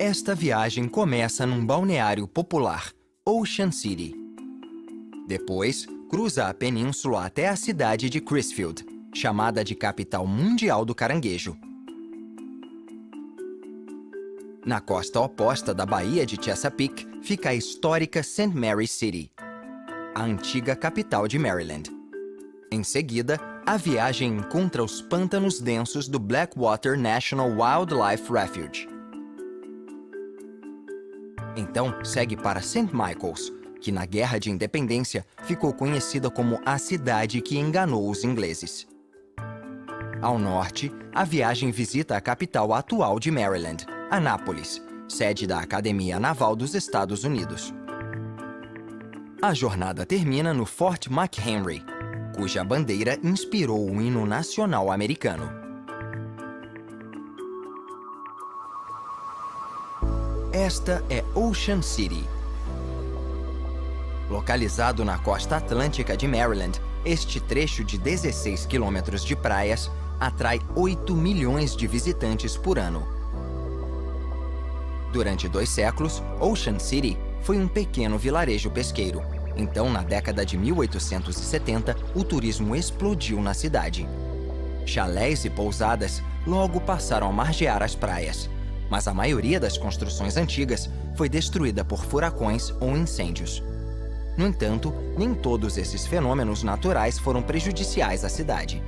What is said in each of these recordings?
Esta viagem começa num balneário popular, Ocean City. Depois, cruza a península até a cidade de Crisfield, chamada de capital mundial do caranguejo. Na costa oposta da Baía de Chesapeake fica a histórica St. Mary's City, a antiga capital de Maryland. Em seguida, a viagem encontra os pântanos densos do Blackwater National Wildlife Refuge. Então, segue para St. Michael's, que na Guerra de Independência ficou conhecida como a cidade que enganou os ingleses. Ao norte, a viagem visita a capital atual de Maryland, Anápolis, sede da Academia Naval dos Estados Unidos. A jornada termina no Fort McHenry, cuja bandeira inspirou o hino nacional americano. Esta é Ocean City. Localizado na costa atlântica de Maryland, este trecho de 16 quilômetros de praias atrai 8 milhões de visitantes por ano. Durante 2 séculos, Ocean City foi um pequeno vilarejo pesqueiro. Então, na década de 1870, o turismo explodiu na cidade. Chalés e pousadas logo passaram a margear as praias, mas a maioria das construções antigas foi destruída por furacões ou incêndios. No entanto, nem todos esses fenômenos naturais foram prejudiciais à cidade.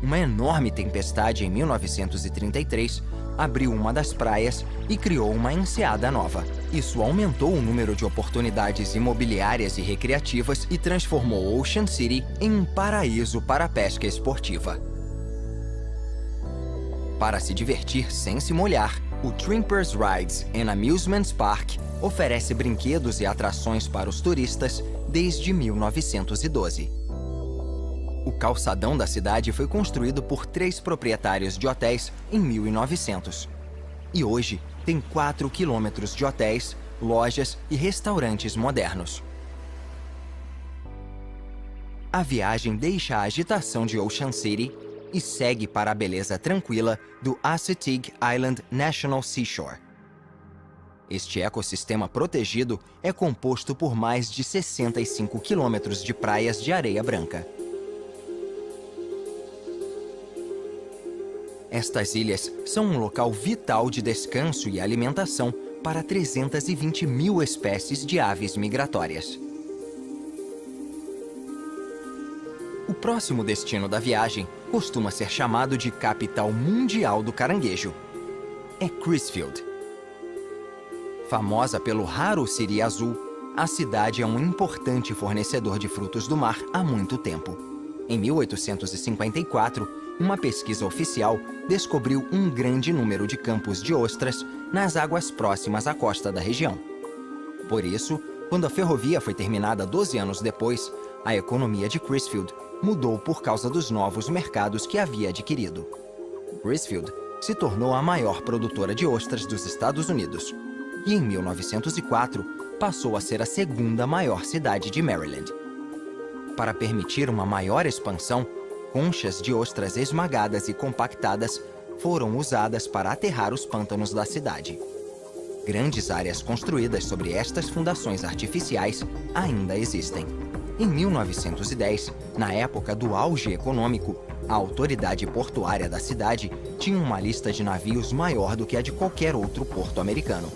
Uma enorme tempestade em 1933 abriu uma das praias e criou uma enseada nova. Isso aumentou o número de oportunidades imobiliárias e recreativas e transformou Ocean City em um paraíso para a pesca esportiva. Para se divertir sem se molhar, o Trimpers Rides and Amusements Park oferece brinquedos e atrações para os turistas desde 1912. O calçadão da cidade foi construído por 3 proprietários de hotéis em 1900. E hoje tem 4 quilômetros de hotéis, lojas e restaurantes modernos. A viagem deixa a agitação de Ocean City e segue para a beleza tranquila do Assateague Island National Seashore. Este ecossistema protegido é composto por mais de 65 quilômetros de praias de areia branca. Estas ilhas são um local vital de descanso e alimentação para 320 mil espécies de aves migratórias. O próximo destino da viagem costuma ser chamado de capital mundial do caranguejo. É Crisfield. Famosa pelo raro siri azul, a cidade é um importante fornecedor de frutos do mar há muito tempo. Em 1854, uma pesquisa oficial descobriu um grande número de campos de ostras nas águas próximas à costa da região. Por isso, quando a ferrovia foi terminada 12 anos depois, a economia de Crisfield mudou por causa dos novos mercados que havia adquirido. Crisfield se tornou a maior produtora de ostras dos Estados Unidos e, em 1904, passou a ser a segunda maior cidade de Maryland. Para permitir uma maior expansão, conchas de ostras esmagadas e compactadas foram usadas para aterrar os pântanos da cidade. Grandes áreas construídas sobre estas fundações artificiais ainda existem. Em 1910, na época do auge econômico, a autoridade portuária da cidade tinha uma lista de navios maior do que a de qualquer outro porto americano.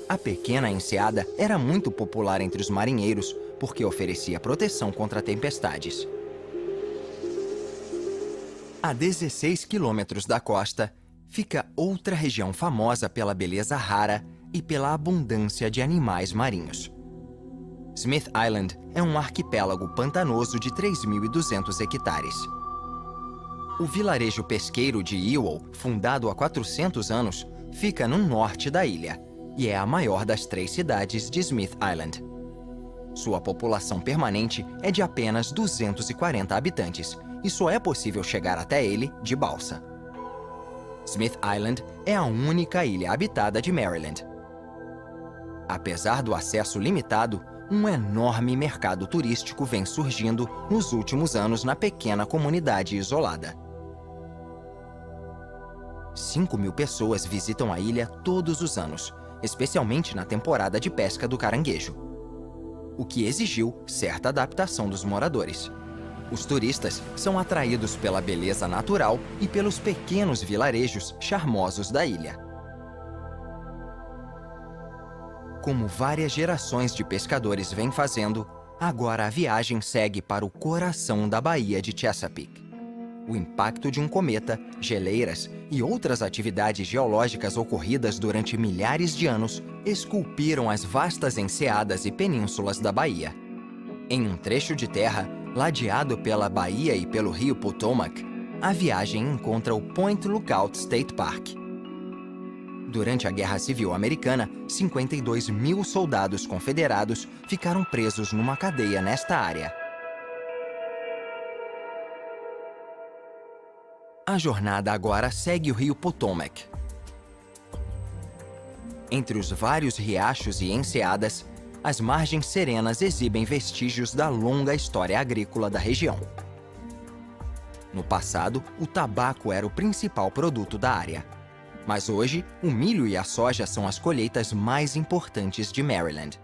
A pequena enseada era muito popular entre os marinheiros porque oferecia proteção contra tempestades. A 16 quilômetros da costa, fica outra região famosa pela beleza rara e pela abundância de animais marinhos. Smith Island é um arquipélago pantanoso de 3.200 hectares. O vilarejo pesqueiro de Ewell, fundado há 400 anos, fica no norte da ilha e é a maior das 3 cidades de Smith Island. Sua população permanente é de apenas 240 habitantes e só é possível chegar até ele de balsa. Smith Island é a única ilha habitada de Maryland. Apesar do acesso limitado, um enorme mercado turístico vem surgindo nos últimos anos na pequena comunidade isolada. 5.000 pessoas visitam a ilha todos os anos, especialmente na temporada de pesca do caranguejo, o que exigiu certa adaptação dos moradores. Os turistas são atraídos pela beleza natural e pelos pequenos vilarejos charmosos da ilha. Como várias gerações de pescadores vêm fazendo, agora a viagem segue para o coração da Baía de Chesapeake. O impacto de um cometa, geleiras e outras atividades geológicas ocorridas durante milhares de anos esculpiram as vastas enseadas e penínsulas da baía. Em um trecho de terra, ladeado pela baía e pelo rio Potomac, a viagem encontra o Point Lookout State Park. Durante a Guerra Civil Americana, 52 mil soldados confederados ficaram presos numa cadeia nesta área. A jornada agora segue o rio Potomac. Entre os vários riachos e enseadas, as margens serenas exibem vestígios da longa história agrícola da região. No passado, o tabaco era o principal produto da área. Mas hoje, o milho e a soja são as colheitas mais importantes de Maryland.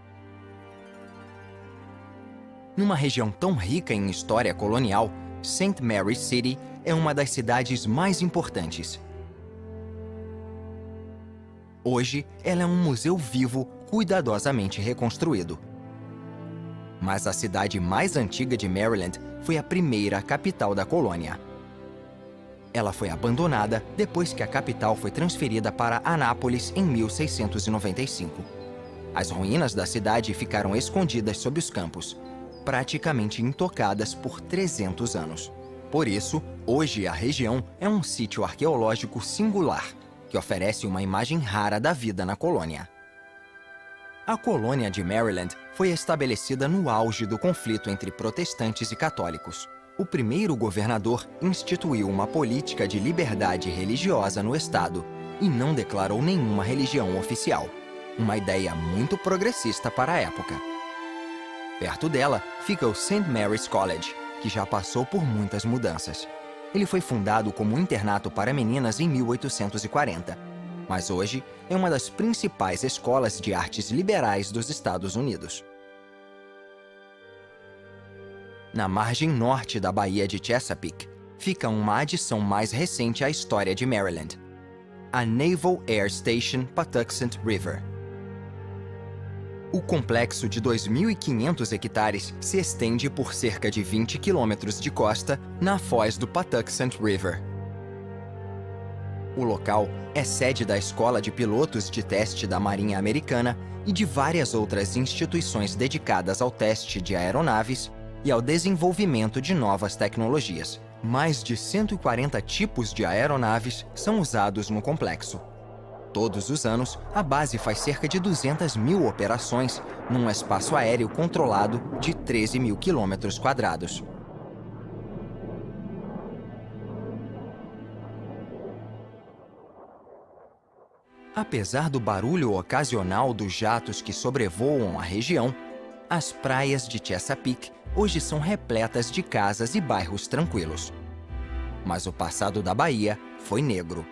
Numa região tão rica em história colonial, St. Mary's City é uma das cidades mais importantes. Hoje, ela é um museu vivo, cuidadosamente reconstruído. Mas a cidade mais antiga de Maryland foi a primeira capital da colônia. Ela foi abandonada depois que a capital foi transferida para Anápolis em 1695. As ruínas da cidade ficaram escondidas sob os campos, praticamente intocadas por 300 anos. Por isso, hoje a região é um sítio arqueológico singular, que oferece uma imagem rara da vida na colônia. A colônia de Maryland foi estabelecida no auge do conflito entre protestantes e católicos. O primeiro governador instituiu uma política de liberdade religiosa no estado e não declarou nenhuma religião oficial, uma ideia muito progressista para a época. Perto dela fica o St. Mary's College, que já passou por muitas mudanças. Ele foi fundado como um internato para meninas em 1840, mas hoje é uma das principais escolas de artes liberais dos Estados Unidos. Na margem norte da Baía de Chesapeake, fica uma adição mais recente à história de Maryland, a Naval Air Station Patuxent River. O complexo de 2.500 hectares se estende por cerca de 20 quilômetros de costa na foz do Patuxent River. O local é sede da Escola de Pilotos de Teste da Marinha Americana e de várias outras instituições dedicadas ao teste de aeronaves e ao desenvolvimento de novas tecnologias. Mais de 140 tipos de aeronaves são usados no complexo. Todos os anos, a base faz cerca de 200 mil operações num espaço aéreo controlado de 13 mil quilômetros quadrados. Apesar do barulho ocasional dos jatos que sobrevoam a região, as praias de Chesapeake hoje são repletas de casas e bairros tranquilos. Mas o passado da Baía foi negro.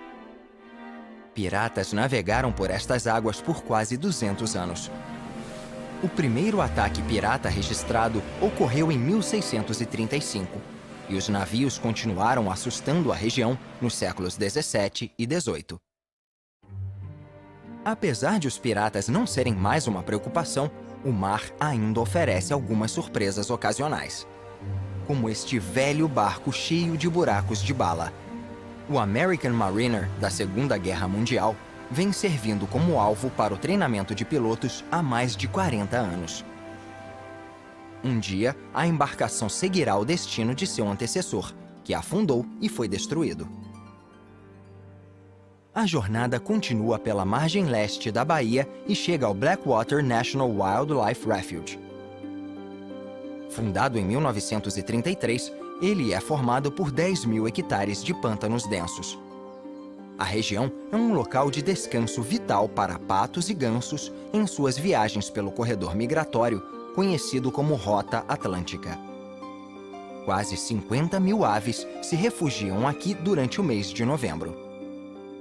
Piratas navegaram por estas águas por quase 200 anos. O primeiro ataque pirata registrado ocorreu em 1635, e os navios continuaram assustando a região nos séculos 17 e 18. Apesar de os piratas não serem mais uma preocupação, o mar ainda oferece algumas surpresas ocasionais, como este velho barco cheio de buracos de bala. O American Mariner, da Segunda Guerra Mundial, vem servindo como alvo para o treinamento de pilotos há mais de 40 anos. Um dia, a embarcação seguirá o destino de seu antecessor, que afundou e foi destruído. A jornada continua pela margem leste da baía e chega ao Blackwater National Wildlife Refuge. Fundado em 1933, ele é formado por 10 mil hectares de pântanos densos. A região é um local de descanso vital para patos e gansos em suas viagens pelo corredor migratório, conhecido como Rota Atlântica. Quase 50 mil aves se refugiam aqui durante o mês de novembro.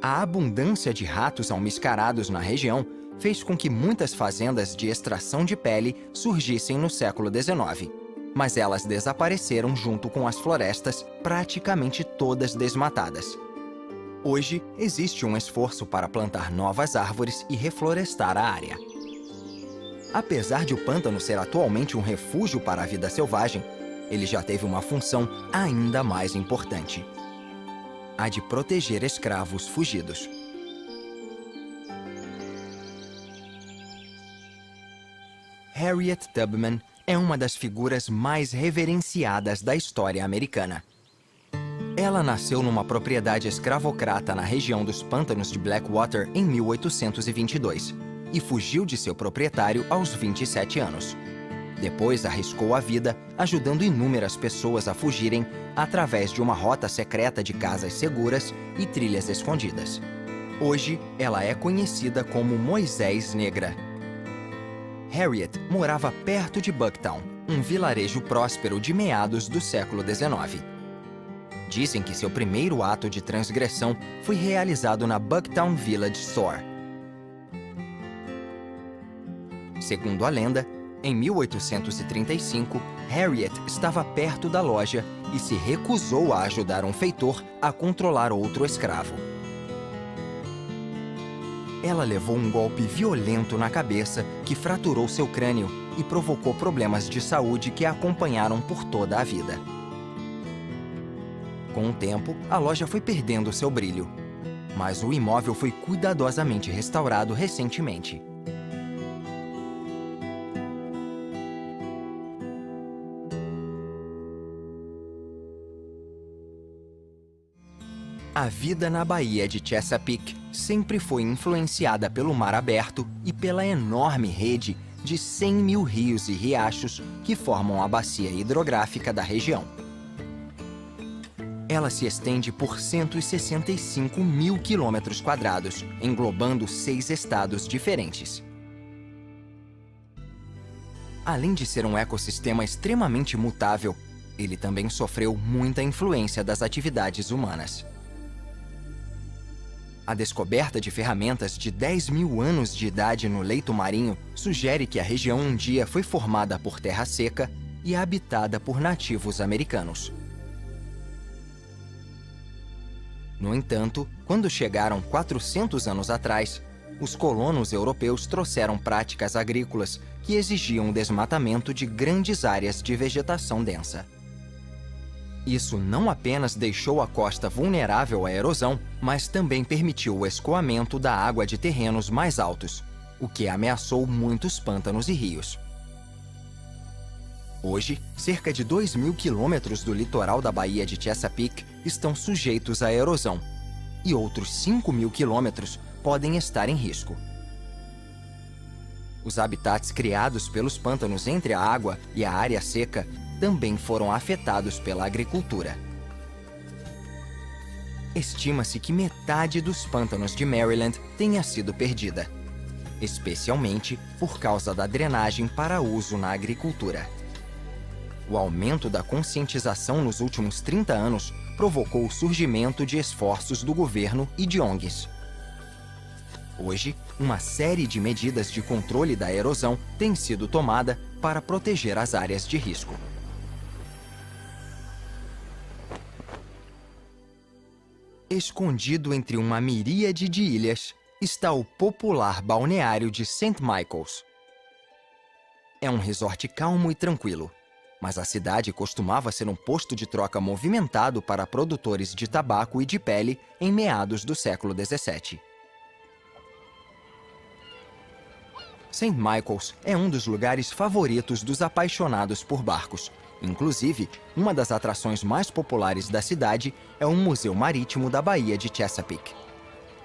A abundância de ratos almiscarados na região fez com que muitas fazendas de extração de pele surgissem no século XIX. Mas elas desapareceram junto com as florestas, praticamente todas desmatadas. Hoje, existe um esforço para plantar novas árvores e reflorestar a área. Apesar de o pântano ser atualmente um refúgio para a vida selvagem, ele já teve uma função ainda mais importante: a de proteger escravos fugidos. Harriet Tubman é uma das figuras mais reverenciadas da história americana. Ela nasceu numa propriedade escravocrata na região dos pântanos de Blackwater em 1822 e fugiu de seu proprietário aos 27 anos. Depois arriscou a vida, ajudando inúmeras pessoas a fugirem através de uma rota secreta de casas seguras e trilhas escondidas. Hoje, ela é conhecida como Moisés Negra. Harriet morava perto de Bucktown, um vilarejo próspero de meados do século XIX. Dizem que seu primeiro ato de transgressão foi realizado na Bucktown Village Store. Segundo a lenda, em 1835, Harriet estava perto da loja e se recusou a ajudar um feitor a controlar outro escravo. Ela levou um golpe violento na cabeça que fraturou seu crânio e provocou problemas de saúde que a acompanharam por toda a vida. Com o tempo, a loja foi perdendo seu brilho, mas o imóvel foi cuidadosamente restaurado recentemente. A vida na Baía de Chesapeake sempre foi influenciada pelo mar aberto e pela enorme rede de 100 mil rios e riachos que formam a bacia hidrográfica da região. Ela se estende por 165 mil quilômetros quadrados, englobando 6 estados diferentes. Além de ser um ecossistema extremamente mutável, ele também sofreu muita influência das atividades humanas. A descoberta de ferramentas de 10 mil anos de idade no leito marinho sugere que a região um dia foi formada por terra seca e habitada por nativos americanos. No entanto, quando chegaram 400 anos atrás, os colonos europeus trouxeram práticas agrícolas que exigiam o desmatamento de grandes áreas de vegetação densa. Isso não apenas deixou a costa vulnerável à erosão, mas também permitiu o escoamento da água de terrenos mais altos, o que ameaçou muitos pântanos e rios. Hoje, cerca de 2.000 quilômetros do litoral da Baía de Chesapeake estão sujeitos à erosão, e outros 5.000 quilômetros podem estar em risco. Os habitats criados pelos pântanos entre a água e a área seca também foram afetados pela agricultura. Estima-se que metade dos pântanos de Maryland tenha sido perdida, especialmente por causa da drenagem para uso na agricultura. O aumento da conscientização nos últimos 30 anos provocou o surgimento de esforços do governo e de ONGs. Hoje, uma série de medidas de controle da erosão tem sido tomada para proteger as áreas de risco. Escondido entre uma miríade de ilhas está o popular balneário de St. Michaels. É um resort calmo e tranquilo, mas a cidade costumava ser um posto de troca movimentado para produtores de tabaco e de pele em meados do século XVII. St. Michaels é um dos lugares favoritos dos apaixonados por barcos. Inclusive, uma das atrações mais populares da cidade é o Museu Marítimo da Baía de Chesapeake.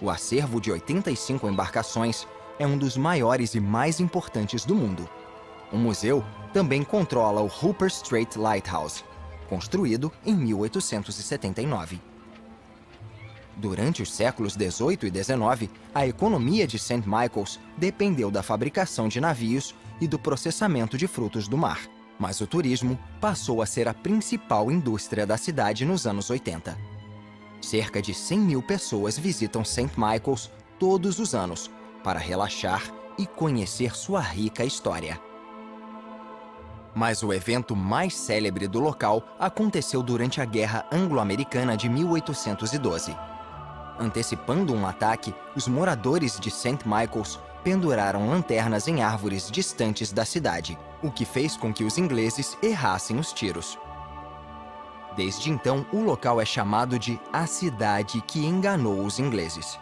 O acervo de 85 embarcações é um dos maiores e mais importantes do mundo. O museu também controla o Hooper Strait Lighthouse, construído em 1879. Durante os séculos XVIII e XIX, a economia de St. Michaels dependeu da fabricação de navios e do processamento de frutos do mar, mas o turismo passou a ser a principal indústria da cidade nos anos 80. Cerca de 100 mil pessoas visitam St. Michaels todos os anos para relaxar e conhecer sua rica história. Mas o evento mais célebre do local aconteceu durante a Guerra Anglo-Americana de 1812. Antecipando um ataque, os moradores de St. Michael's penduraram lanternas em árvores distantes da cidade, o que fez com que os ingleses errassem os tiros. Desde então, o local é chamado de A Cidade que Enganou os Ingleses.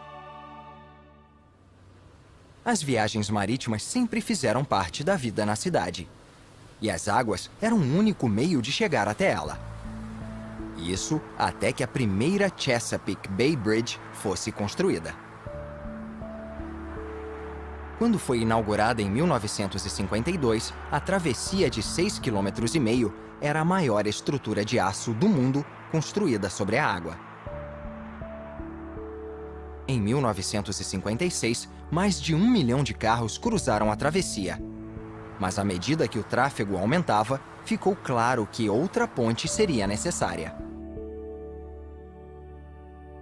As viagens marítimas sempre fizeram parte da vida na cidade. E as águas eram o único meio de chegar até ela. Isso até que a primeira Chesapeake Bay Bridge fosse construída. Quando foi inaugurada em 1952, a travessia de 6,5 km era a maior estrutura de aço do mundo construída sobre a água. Em 1956, mais de 1 milhão de carros cruzaram a travessia. Mas à medida que o tráfego aumentava, ficou claro que outra ponte seria necessária.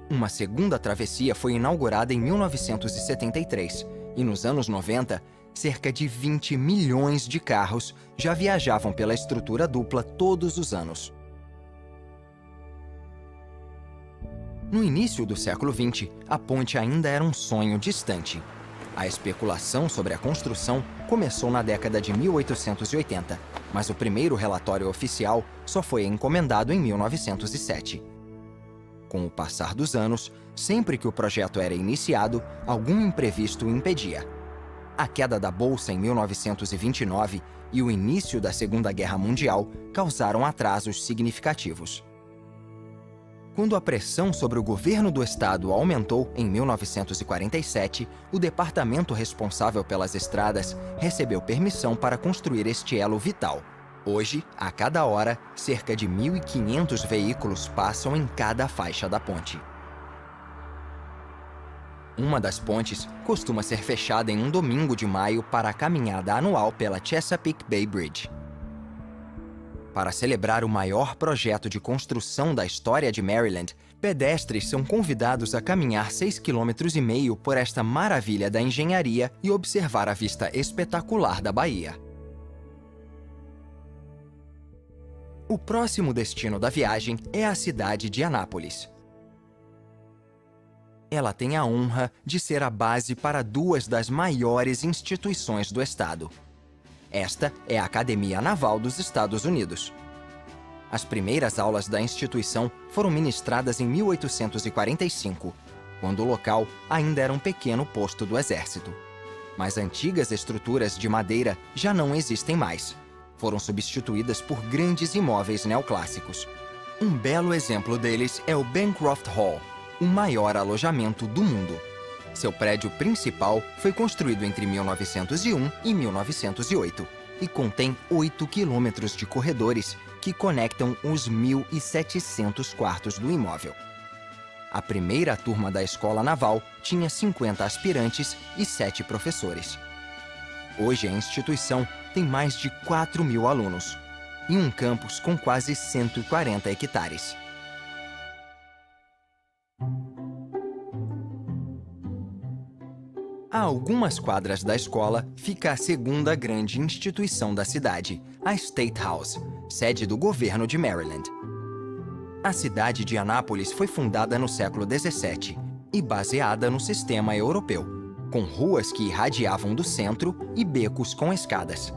Uma segunda travessia foi inaugurada em 1973, e nos anos 90, cerca de 20 milhões de carros já viajavam pela estrutura dupla todos os anos. No início do século XX, a ponte ainda era um sonho distante. A especulação sobre a construção começou na década de 1880, mas o primeiro relatório oficial só foi encomendado em 1907. Com o passar dos anos, sempre que o projeto era iniciado, algum imprevisto o impedia. A queda da Bolsa em 1929 e o início da Segunda Guerra Mundial causaram atrasos significativos. Quando a pressão sobre o governo do estado aumentou em 1947, o departamento responsável pelas estradas recebeu permissão para construir este elo vital. Hoje, a cada hora, cerca de 1.500 veículos passam em cada faixa da ponte. Uma das pontes costuma ser fechada em um domingo de maio para a caminhada anual pela Chesapeake Bay Bridge. Para celebrar o maior projeto de construção da história de Maryland, pedestres são convidados a caminhar 6,5 km por esta maravilha da engenharia e observar a vista espetacular da baía. O próximo destino da viagem é a cidade de Anápolis. Ela tem a honra de ser a base para duas das maiores instituições do estado. Esta é a Academia Naval dos Estados Unidos. As primeiras aulas da instituição foram ministradas em 1845, quando o local ainda era um pequeno posto do exército. Mas antigas estruturas de madeira já não existem mais. Foram substituídas por grandes imóveis neoclássicos. Um belo exemplo deles é o Bancroft Hall, o maior alojamento do mundo. Seu prédio principal foi construído entre 1901 e 1908 e contém 8 quilômetros de corredores que conectam os 1.700 quartos do imóvel. A primeira turma da Escola Naval tinha 50 aspirantes e 7 professores. Hoje a instituição tem mais de 4.000 alunos e um campus com quase 140 hectares. A algumas quadras da escola fica a segunda grande instituição da cidade, a State House, sede do governo de Maryland. A cidade de Anápolis foi fundada no século XVII e baseada no sistema europeu, com ruas que irradiavam do centro e becos com escadas.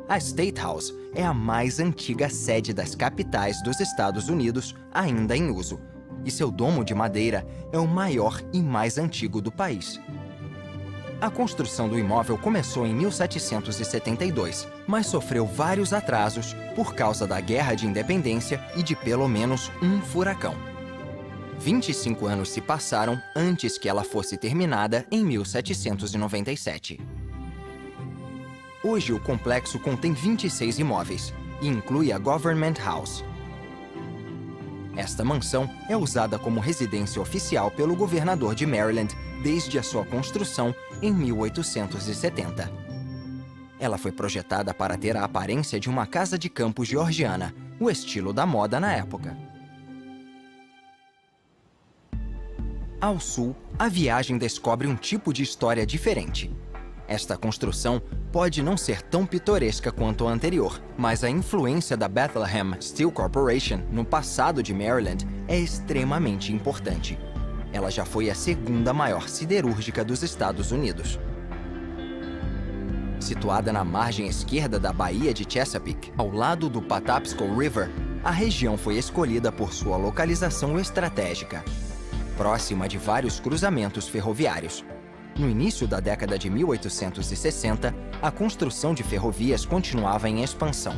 A State House é a mais antiga sede das capitais dos Estados Unidos ainda em uso, e seu domo de madeira é o maior e mais antigo do país. A construção do imóvel começou em 1772, mas sofreu vários atrasos por causa da Guerra de Independência e de pelo menos um furacão. 25 anos se passaram antes que ela fosse terminada em 1797. Hoje o complexo contém 26 imóveis e inclui a Government House. Esta mansão é usada como residência oficial pelo governador de Maryland desde a sua construção em 1870. Ela foi projetada para ter a aparência de uma casa de campo georgiana, o estilo da moda na época. Ao sul, a viagem descobre um tipo de história diferente. Esta construção pode não ser tão pitoresca quanto a anterior, mas a influência da Bethlehem Steel Corporation no passado de Maryland é extremamente importante. Ela já foi a segunda maior siderúrgica dos Estados Unidos. Situada na margem esquerda da Baía de Chesapeake, ao lado do Patapsco River, a região foi escolhida por sua localização estratégica, próxima de vários cruzamentos ferroviários. No início da década de 1860, a construção de ferrovias continuava em expansão,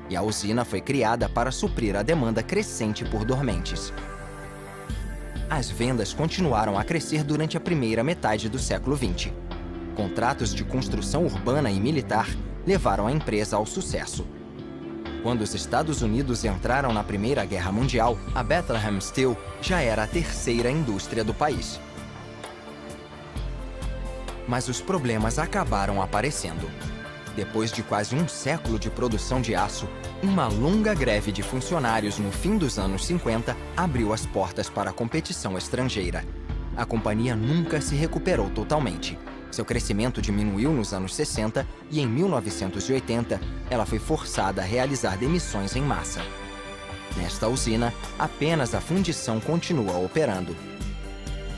e a usina foi criada para suprir a demanda crescente por dormentes. As vendas continuaram a crescer durante a primeira metade do século XX. Contratos de construção urbana e militar levaram a empresa ao sucesso. Quando os Estados Unidos entraram na Primeira Guerra Mundial, a Bethlehem Steel já era a terceira indústria do país. Mas os problemas acabaram aparecendo. Depois de quase um século de produção de aço, uma longa greve de funcionários no fim dos anos 50 abriu as portas para a competição estrangeira. A companhia nunca se recuperou totalmente. Seu crescimento diminuiu nos anos 60 e, em 1980, ela foi forçada a realizar demissões em massa. Nesta usina, apenas a fundição continua operando.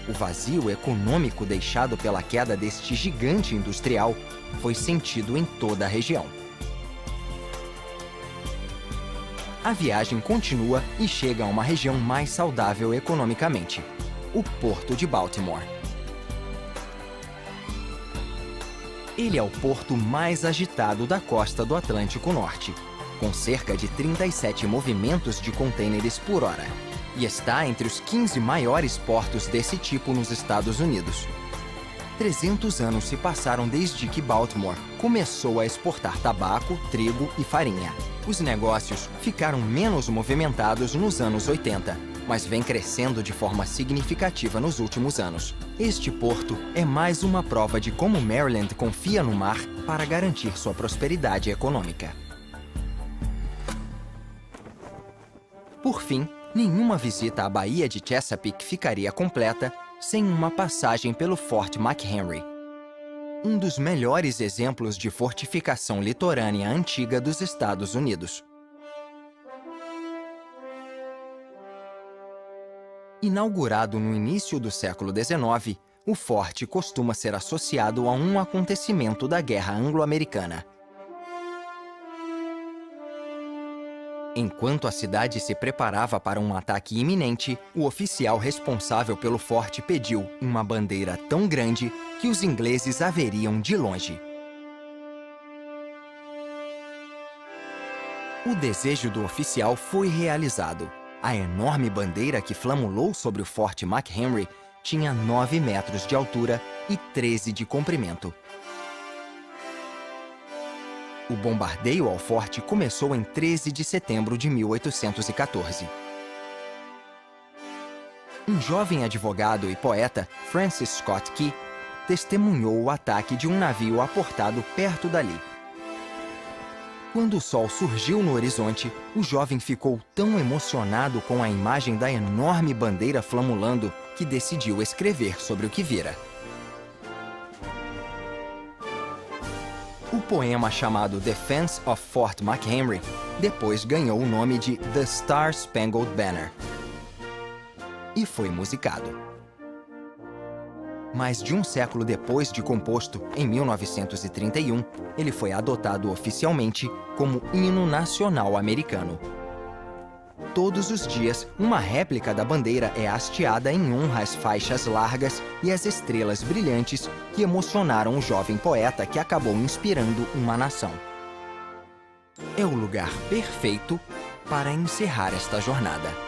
O vazio econômico deixado pela queda deste gigante industrial foi sentido em toda a região. A viagem continua e chega a uma região mais saudável economicamente, o Porto de Baltimore. Ele é o porto mais agitado da costa do Atlântico Norte, com cerca de 37 movimentos de contêineres por hora, e está entre os 15 maiores portos desse tipo nos Estados Unidos. 300 anos se passaram desde que Baltimore começou a exportar tabaco, trigo e farinha. Os negócios ficaram menos movimentados nos anos 80, mas vem crescendo de forma significativa nos últimos anos. Este porto é mais uma prova de como Maryland confia no mar para garantir sua prosperidade econômica. Por fim, nenhuma visita à Baía de Chesapeake ficaria completa sem uma passagem pelo Fort McHenry, um dos melhores exemplos de fortificação litorânea antiga dos Estados Unidos. Inaugurado no início do século XIX, o forte costuma ser associado a um acontecimento da Guerra Anglo-Americana. Enquanto a cidade se preparava para um ataque iminente, o oficial responsável pelo forte pediu uma bandeira tão grande que os ingleses a veriam de longe. O desejo do oficial foi realizado. A enorme bandeira que flamulou sobre o Forte McHenry tinha 9 metros de altura e 13 de comprimento. O bombardeio ao forte começou em 13 de setembro de 1814. Um jovem advogado e poeta, Francis Scott Key, testemunhou o ataque de um navio aportado perto dali. Quando o sol surgiu no horizonte, o jovem ficou tão emocionado com a imagem da enorme bandeira flamulando que decidiu escrever sobre o que vira. O poema chamado Defense of Fort McHenry depois ganhou o nome de The Star-Spangled Banner e foi musicado. Mais de um século depois de composto, em 1931, ele foi adotado oficialmente como hino nacional americano. Todos os dias, uma réplica da bandeira é hasteada em honra às faixas largas e às estrelas brilhantes que emocionaram o jovem poeta que acabou inspirando uma nação. É o lugar perfeito para encerrar esta jornada.